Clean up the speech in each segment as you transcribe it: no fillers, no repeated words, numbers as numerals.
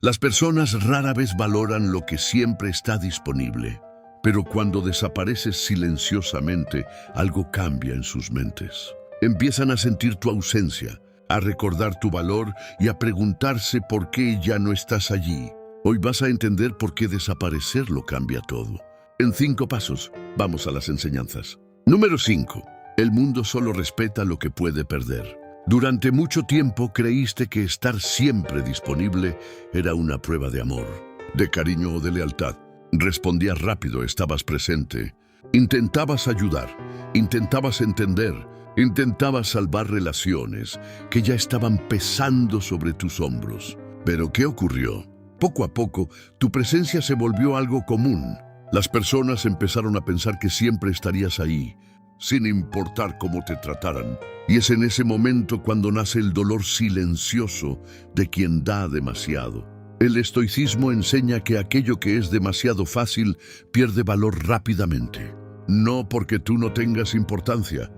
Las personas rara vez valoran lo que siempre está disponible, pero cuando desapareces silenciosamente, algo cambia en sus mentes. Empiezan a sentir tu ausencia, a recordar tu valor y a preguntarse por qué ya no estás allí. Hoy vas a entender por qué desaparecer lo cambia todo. En 5 pasos, vamos a las enseñanzas. Número 5. El mundo solo respeta lo que puede perder. Durante mucho tiempo creíste que estar siempre disponible era una prueba de amor, de cariño o de lealtad. Respondías rápido, estabas presente. Intentabas ayudar, intentabas entender, intentabas salvar relaciones que ya estaban pesando sobre tus hombros. Pero ¿qué ocurrió? Poco a poco, tu presencia se volvió algo común. Las personas empezaron a pensar que siempre estarías ahí, sin importar cómo te trataran. Y es en ese momento cuando nace el dolor silencioso de quien da demasiado. El estoicismo enseña que aquello que es demasiado fácil pierde valor rápidamente. No porque tú no tengas importancia,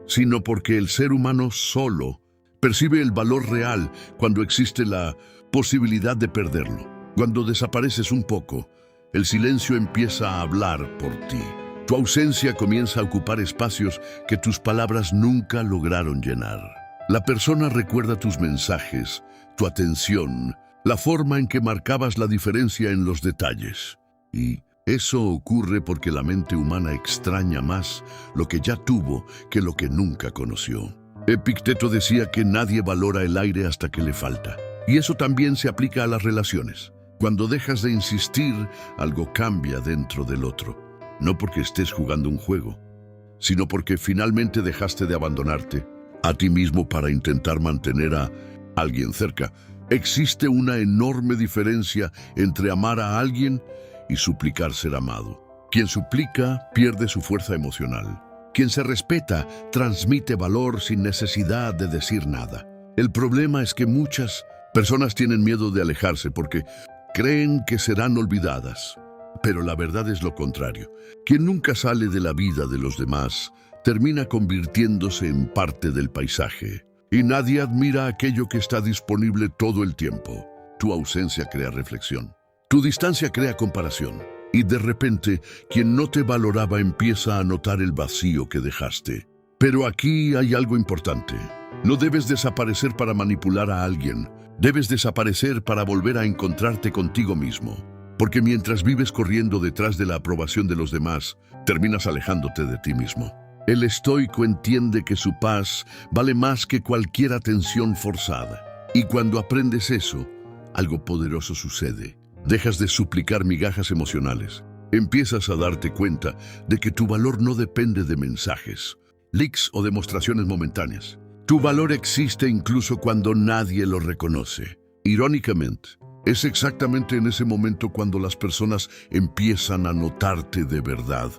sino porque el ser humano solo percibe el valor real cuando existe la posibilidad de perderlo. Cuando desapareces un poco, el silencio empieza a hablar por ti. Tu ausencia comienza a ocupar espacios que tus palabras nunca lograron llenar. La persona recuerda tus mensajes, tu atención, la forma en que marcabas la diferencia en los detalles. Y eso ocurre porque la mente humana extraña más lo que ya tuvo que lo que nunca conoció. Epicteto decía que nadie valora el aire hasta que le falta. Y eso también se aplica a las relaciones. Cuando dejas de insistir, algo cambia dentro del otro. No porque estés jugando un juego, sino porque finalmente dejaste de abandonarte a ti mismo para intentar mantener a alguien cerca. Existe una enorme diferencia entre amar a alguien y suplicar ser amado. Quien suplica pierde su fuerza emocional. Quien se respeta transmite valor sin necesidad de decir nada. El problema es que muchas personas tienen miedo de alejarse porque creen que serán olvidadas. Pero la verdad es lo contrario. Quien nunca sale de la vida de los demás termina convirtiéndose en parte del paisaje. Y nadie admira aquello que está disponible todo el tiempo. Tu ausencia crea reflexión. Tu distancia crea comparación. Y de repente, quien no te valoraba empieza a notar el vacío que dejaste. Pero aquí hay algo importante. No debes desaparecer para manipular a alguien. Debes desaparecer para volver a encontrarte contigo mismo. Porque mientras vives corriendo detrás de la aprobación de los demás, terminas alejándote de ti mismo. El estoico entiende que su paz vale más que cualquier atención forzada. Y cuando aprendes eso, algo poderoso sucede. Dejas de suplicar migajas emocionales. Empiezas a darte cuenta de que tu valor no depende de mensajes, likes o demostraciones momentáneas. Tu valor existe incluso cuando nadie lo reconoce. Irónicamente, es exactamente en ese momento cuando las personas empiezan a notarte de verdad.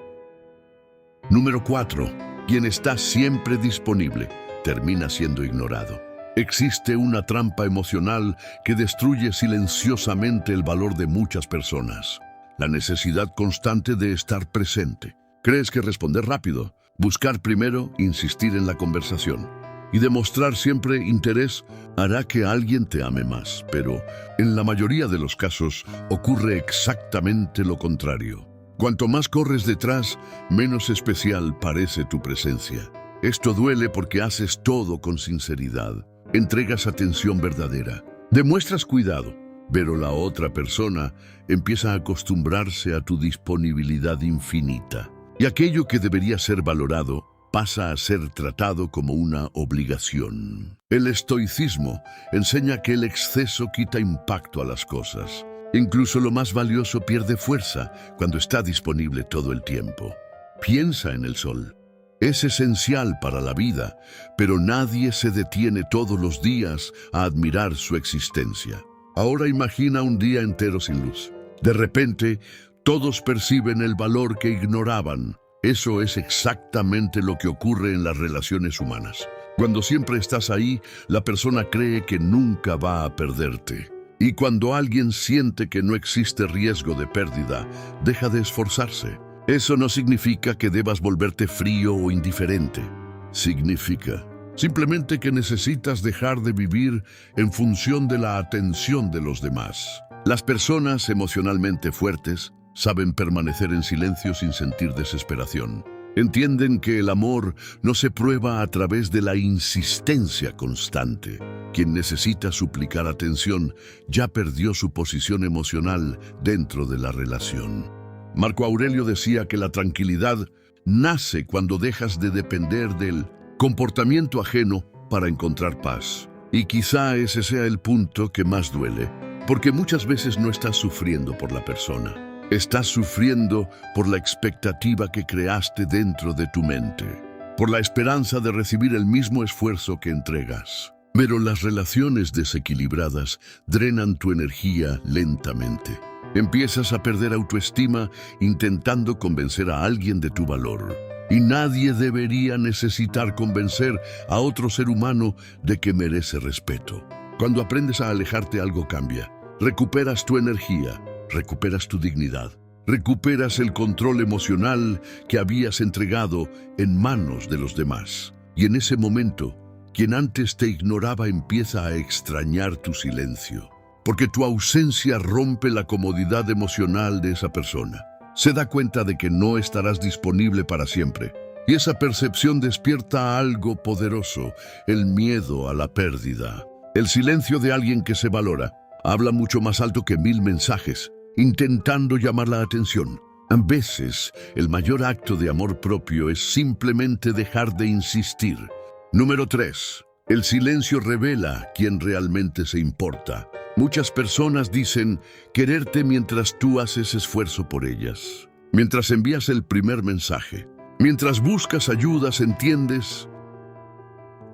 Número 4. Quien está siempre disponible termina siendo ignorado. Existe una trampa emocional que destruye silenciosamente el valor de muchas personas. La necesidad constante de estar presente. Crees que responder rápido, buscar primero, insistir en la conversación y demostrar siempre interés hará que alguien te ame más, pero en la mayoría de los casos ocurre exactamente lo contrario. Cuanto más corres detrás, menos especial parece tu presencia. Esto duele porque haces todo con sinceridad, entregas atención verdadera, demuestras cuidado, pero la otra persona empieza a acostumbrarse a tu disponibilidad infinita. Y aquello que debería ser valorado pasa a ser tratado como una obligación. El estoicismo enseña que el exceso quita impacto a las cosas. Incluso lo más valioso pierde fuerza cuando está disponible todo el tiempo. Piensa en el sol. Es esencial para la vida, pero nadie se detiene todos los días a admirar su existencia. Ahora imagina un día entero sin luz. De repente, todos perciben el valor que ignoraban. Eso es exactamente lo que ocurre en las relaciones humanas. Cuando siempre estás ahí, la persona cree que nunca va a perderte. Y cuando alguien siente que no existe riesgo de pérdida, deja de esforzarse. Eso no significa que debas volverte frío o indiferente. Significa simplemente que necesitas dejar de vivir en función de la atención de los demás. Las personas emocionalmente fuertes saben permanecer en silencio sin sentir desesperación. Entienden que el amor no se prueba a través de la insistencia constante. Quien necesita suplicar atención ya perdió su posición emocional dentro de la relación. Marco Aurelio decía que la tranquilidad nace cuando dejas de depender del comportamiento ajeno para encontrar paz. Y quizá ese sea el punto que más duele, porque muchas veces no estás sufriendo por la persona. Estás sufriendo por la expectativa que creaste dentro de tu mente, por la esperanza de recibir el mismo esfuerzo que entregas. Pero las relaciones desequilibradas drenan tu energía lentamente. Empiezas a perder autoestima intentando convencer a alguien de tu valor. Y nadie debería necesitar convencer a otro ser humano de que merece respeto. Cuando aprendes a alejarte, algo cambia. Recuperas tu energía. Recuperas tu dignidad, recuperas el control emocional que habías entregado en manos de los demás. Y en ese momento, quien antes te ignoraba empieza a extrañar tu silencio, porque tu ausencia rompe la comodidad emocional de esa persona. Se da cuenta de que no estarás disponible para siempre, y esa percepción despierta algo poderoso, el miedo a la pérdida. El silencio de alguien que se valora habla mucho más alto que 1000 mensajes, intentando llamar la atención. A veces, el mayor acto de amor propio es simplemente dejar de insistir. Número 3. El silencio revela quién realmente se importa. Muchas personas dicen quererte mientras tú haces esfuerzo por ellas. Mientras envías el primer mensaje. Mientras buscas ayudas, entiendes,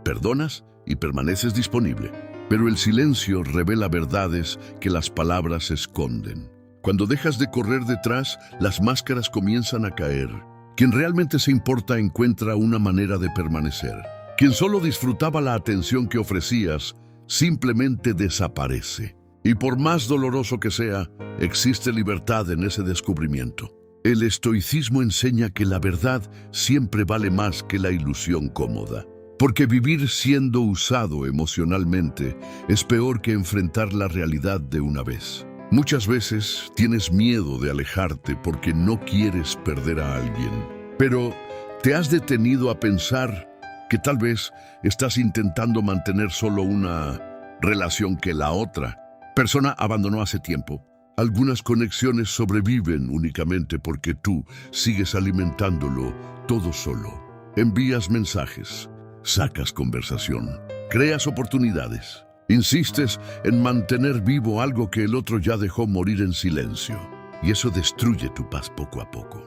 perdonas y permaneces disponible. Pero el silencio revela verdades que las palabras esconden. Cuando dejas de correr detrás, las máscaras comienzan a caer. Quien realmente se importa encuentra una manera de permanecer. Quien solo disfrutaba la atención que ofrecías, simplemente desaparece. Y por más doloroso que sea, existe libertad en ese descubrimiento. El estoicismo enseña que la verdad siempre vale más que la ilusión cómoda. Porque vivir siendo usado emocionalmente es peor que enfrentar la realidad de una vez. Muchas veces tienes miedo de alejarte porque no quieres perder a alguien. Pero ¿te has detenido a pensar que tal vez estás intentando mantener solo una relación que la otra persona abandonó hace tiempo? Algunas conexiones sobreviven únicamente porque tú sigues alimentándolo todo solo. Envías mensajes, sacas conversación, creas oportunidades. Insistes en mantener vivo algo que el otro ya dejó morir en silencio. Y eso destruye tu paz poco a poco.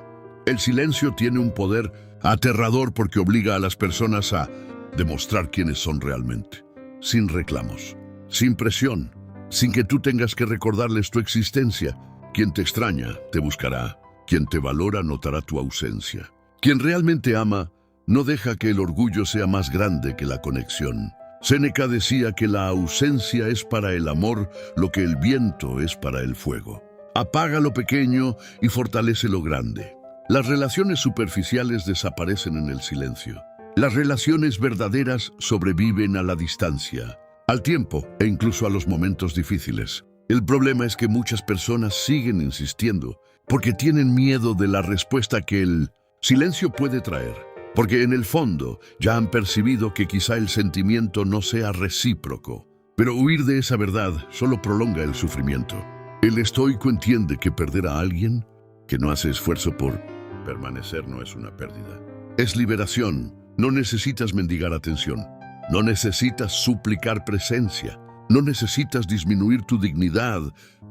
El silencio tiene un poder aterrador porque obliga a las personas a demostrar quiénes son realmente. Sin reclamos, sin presión, sin que tú tengas que recordarles tu existencia. Quien te extraña, te buscará. Quien te valora, notará tu ausencia. Quien realmente ama, no deja que el orgullo sea más grande que la conexión. Séneca decía que la ausencia es para el amor lo que el viento es para el fuego. Apaga lo pequeño y fortalece lo grande. Las relaciones superficiales desaparecen en el silencio. Las relaciones verdaderas sobreviven a la distancia, al tiempo e incluso a los momentos difíciles. El problema es que muchas personas siguen insistiendo porque tienen miedo de la respuesta que el silencio puede traer. Porque en el fondo ya han percibido que quizá el sentimiento no sea recíproco. Pero huir de esa verdad solo prolonga el sufrimiento. El estoico entiende que perder a alguien que no hace esfuerzo por permanecer no es una pérdida. Es liberación. No necesitas mendigar atención. No necesitas suplicar presencia. No necesitas disminuir tu dignidad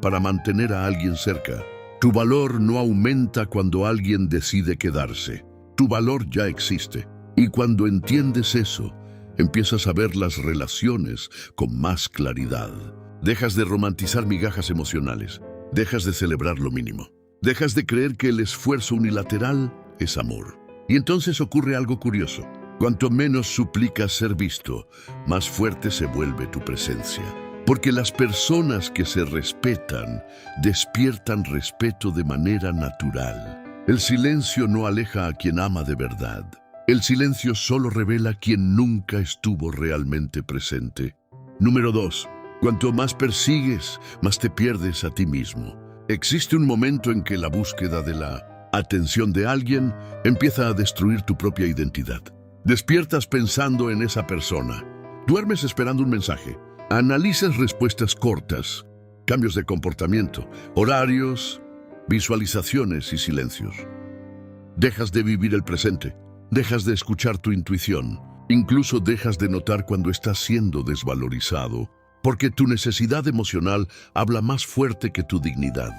para mantener a alguien cerca. Tu valor no aumenta cuando alguien decide quedarse. Tu valor ya existe. Y cuando entiendes eso, empiezas a ver las relaciones con más claridad. Dejas de romantizar migajas emocionales. Dejas de celebrar lo mínimo. Dejas de creer que el esfuerzo unilateral es amor. Y entonces ocurre algo curioso. Cuanto menos suplicas ser visto, más fuerte se vuelve tu presencia. Porque las personas que se respetan despiertan respeto de manera natural. El silencio no aleja a quien ama de verdad. El silencio solo revela quien nunca estuvo realmente presente. Número 2. Cuanto más persigues, más te pierdes a ti mismo. Existe un momento en que la búsqueda de la atención de alguien empieza a destruir tu propia identidad. Despiertas pensando en esa persona. Duermes esperando un mensaje. Analizas respuestas cortas, cambios de comportamiento, horarios, visualizaciones y silencios. Dejas de vivir el presente. Dejas de escuchar tu intuición. Incluso dejas de notar cuando estás siendo desvalorizado, porque tu necesidad emocional habla más fuerte que tu dignidad.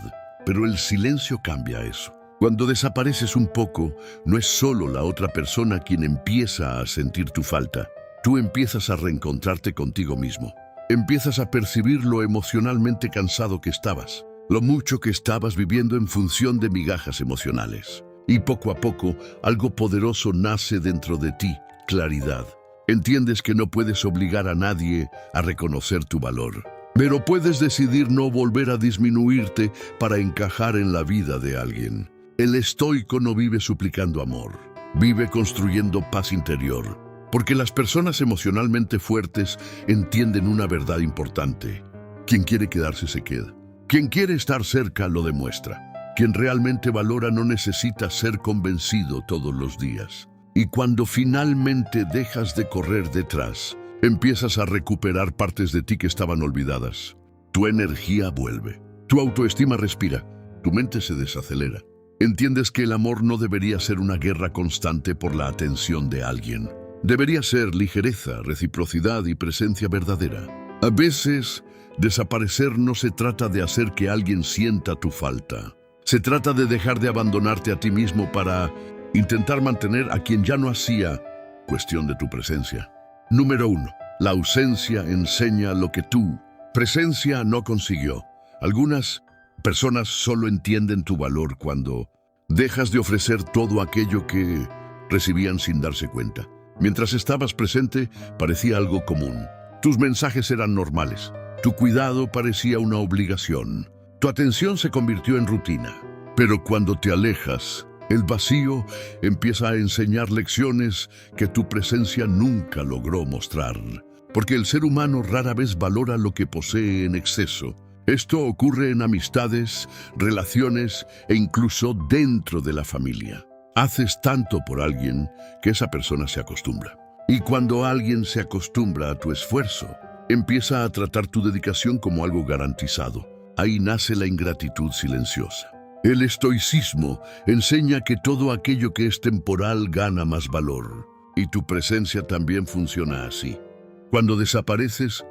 Pero el silencio cambia eso. Cuando desapareces un poco, no es solo la otra persona quien empieza a sentir tu falta. Tú empiezas a reencontrarte contigo mismo. Empiezas a percibir lo emocionalmente cansado que estabas, lo mucho que estabas viviendo en función de migajas emocionales. Y poco a poco, algo poderoso nace dentro de ti, claridad. Entiendes que no puedes obligar a nadie a reconocer tu valor, pero puedes decidir no volver a disminuirte para encajar en la vida de alguien. El estoico no vive suplicando amor, vive construyendo paz interior, porque las personas emocionalmente fuertes entienden una verdad importante. Quien quiere quedarse se queda. Quien quiere estar cerca lo demuestra. Quien realmente valora no necesita ser convencido todos los días. Y cuando finalmente dejas de correr detrás, empiezas a recuperar partes de ti que estaban olvidadas. Tu energía vuelve, tu autoestima respira, tu mente se desacelera. Entiendes que el amor no debería ser una guerra constante por la atención de alguien. Debería ser ligereza, reciprocidad y presencia verdadera. A veces, desaparecer no se trata de hacer que alguien sienta tu falta. Se trata de dejar de abandonarte a ti mismo para intentar mantener a quien ya no hacía cuestión de tu presencia. Número 1. La ausencia enseña lo que tu presencia no consiguió. Algunas personas solo entienden tu valor cuando dejas de ofrecer todo aquello que recibían sin darse cuenta. Mientras estabas presente, parecía algo común. Tus mensajes eran normales. Tu cuidado parecía una obligación. Tu atención se convirtió en rutina. Pero cuando te alejas, el vacío empieza a enseñar lecciones que tu presencia nunca logró mostrar. Porque el ser humano rara vez valora lo que posee en exceso. Esto ocurre en amistades, relaciones e incluso dentro de la familia. Haces tanto por alguien que esa persona se acostumbra. Y cuando alguien se acostumbra a tu esfuerzo, empieza a tratar tu dedicación como algo garantizado. Ahí nace la ingratitud silenciosa. El estoicismo enseña que todo aquello que es temporal gana más valor. Y tu presencia también funciona así. Cuando desapareces,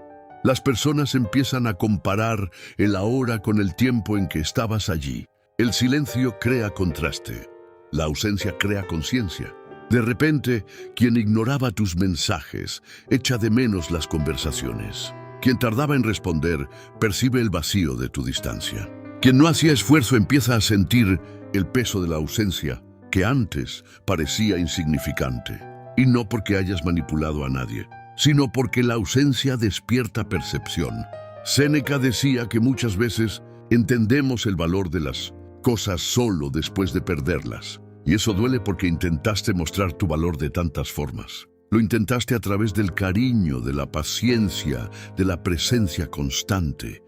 las personas empiezan a comparar el ahora con el tiempo en que estabas allí. El silencio crea contraste. La ausencia crea conciencia. De repente, quien ignoraba tus mensajes echa de menos las conversaciones. Quien tardaba en responder percibe el vacío de tu distancia. Quien no hacía esfuerzo empieza a sentir el peso de la ausencia, que antes parecía insignificante. Y no porque hayas manipulado a nadie, sino porque la ausencia despierta percepción. Séneca decía que muchas veces entendemos el valor de las cosas solo después de perderlas. Y eso duele porque intentaste mostrar tu valor de tantas formas. Lo intentaste a través del cariño, de la paciencia, de la presencia constante.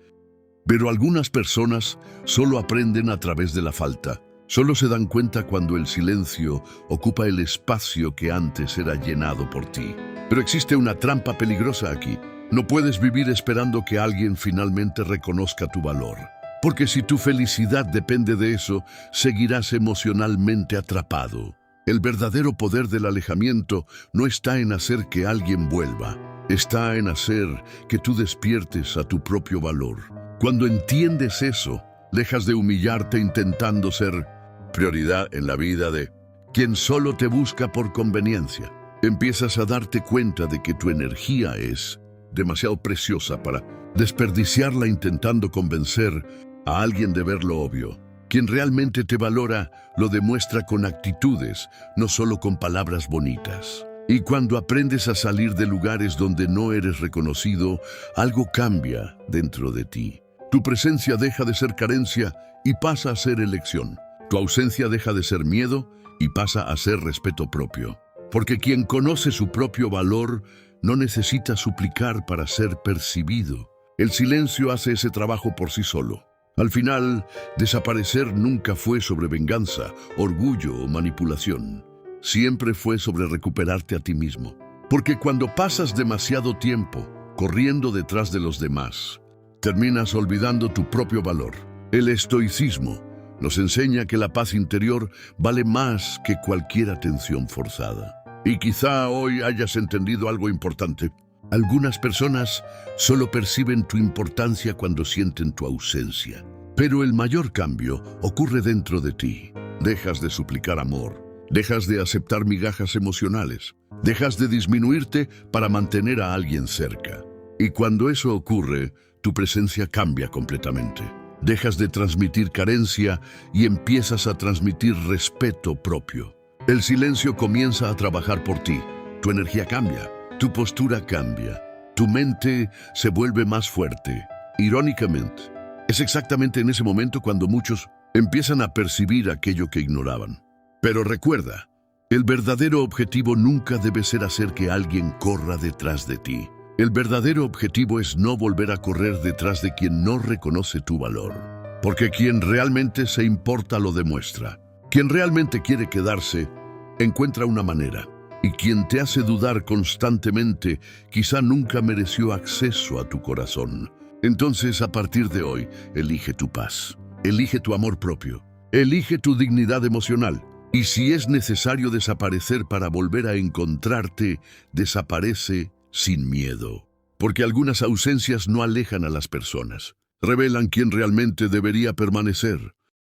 Pero algunas personas solo aprenden a través de la falta. Solo se dan cuenta cuando el silencio ocupa el espacio que antes era llenado por ti. Pero existe una trampa peligrosa aquí. No puedes vivir esperando que alguien finalmente reconozca tu valor. Porque si tu felicidad depende de eso, seguirás emocionalmente atrapado. El verdadero poder del alejamiento no está en hacer que alguien vuelva. Está en hacer que tú despiertes a tu propio valor. Cuando entiendes eso, dejas de humillarte intentando ser prioridad en la vida de quien solo te busca por conveniencia. Empiezas a darte cuenta de que tu energía es demasiado preciosa para desperdiciarla intentando convencer a alguien de ver lo obvio. Quien realmente te valora lo demuestra con actitudes, no solo con palabras bonitas. Y cuando aprendes a salir de lugares donde no eres reconocido, algo cambia dentro de ti. Tu presencia deja de ser carencia y pasa a ser elección. Tu ausencia deja de ser miedo y pasa a ser respeto propio. Porque quien conoce su propio valor no necesita suplicar para ser percibido. El silencio hace ese trabajo por sí solo. Al final, desaparecer nunca fue sobre venganza, orgullo o manipulación. Siempre fue sobre recuperarte a ti mismo. Porque cuando pasas demasiado tiempo corriendo detrás de los demás, terminas olvidando tu propio valor. El estoicismo nos enseña que la paz interior vale más que cualquier atención forzada. Y quizá hoy hayas entendido algo importante. Algunas personas solo perciben tu importancia cuando sienten tu ausencia. Pero el mayor cambio ocurre dentro de ti. Dejas de suplicar amor, dejas de aceptar migajas emocionales, dejas de disminuirte para mantener a alguien cerca. Y cuando eso ocurre, tu presencia cambia completamente. Dejas de transmitir carencia y empiezas a transmitir respeto propio. El silencio comienza a trabajar por ti. Tu energía cambia. Tu postura cambia, tu mente se vuelve más fuerte. Irónicamente, es exactamente en ese momento cuando muchos empiezan a percibir aquello que ignoraban. Pero recuerda, el verdadero objetivo nunca debe ser hacer que alguien corra detrás de ti. El verdadero objetivo es no volver a correr detrás de quien no reconoce tu valor. Porque quien realmente se importa lo demuestra. Quien realmente quiere quedarse, encuentra una manera. Y quien te hace dudar constantemente, quizá nunca mereció acceso a tu corazón. Entonces, a partir de hoy, elige tu paz. Elige tu amor propio. Elige tu dignidad emocional. Y si es necesario desaparecer para volver a encontrarte, desaparece sin miedo. Porque algunas ausencias no alejan a las personas. Revelan quién realmente debería permanecer.